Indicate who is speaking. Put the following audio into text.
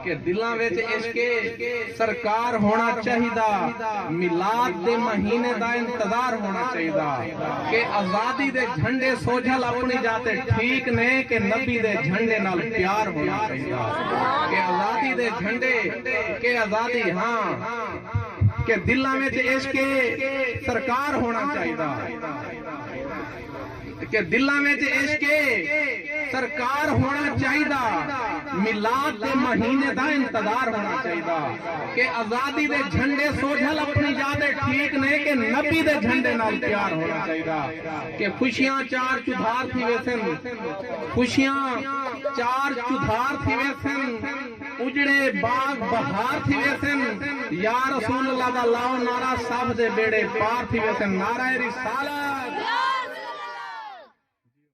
Speaker 1: کہ دلاں وچ عشق سرکار ہونا چاہیدا، میلاد دے مہینے دا انتظار ہونا چاہیدا، کہ آزادی دے جھنڈے سوجھل اپنی جاتے ٹھیک نے، کہ نبی دے جھنڈے نال پیار ہونا چاہیدا، کہ آزادی دے جھنڈے، کہ آزادی ہاں، کہ دلاں وچ عشق سرکار ہونا چاہیدا، کہ دلاں وچ عشق سرکار ہونا چاہیدا، میلاد دے مہینے دا انتظار ہونا چاہیدا، کہ آزادی دے جھنڈے سوجھل اپنی جاتے ٹھیک نے، کہ نبی دے جھنڈے نال پیار ہونا چاہیدا، کہ خوشیاں چار چودھار تھی ویسن، خوشیاں چار چودھار تھی ویسن، اجڑے باغ بہار تھی ویسن، یا رسول اللہ دا لاؤ نعرہ سب دے بیڑے پار تھی ویسن، نعرہ رسالت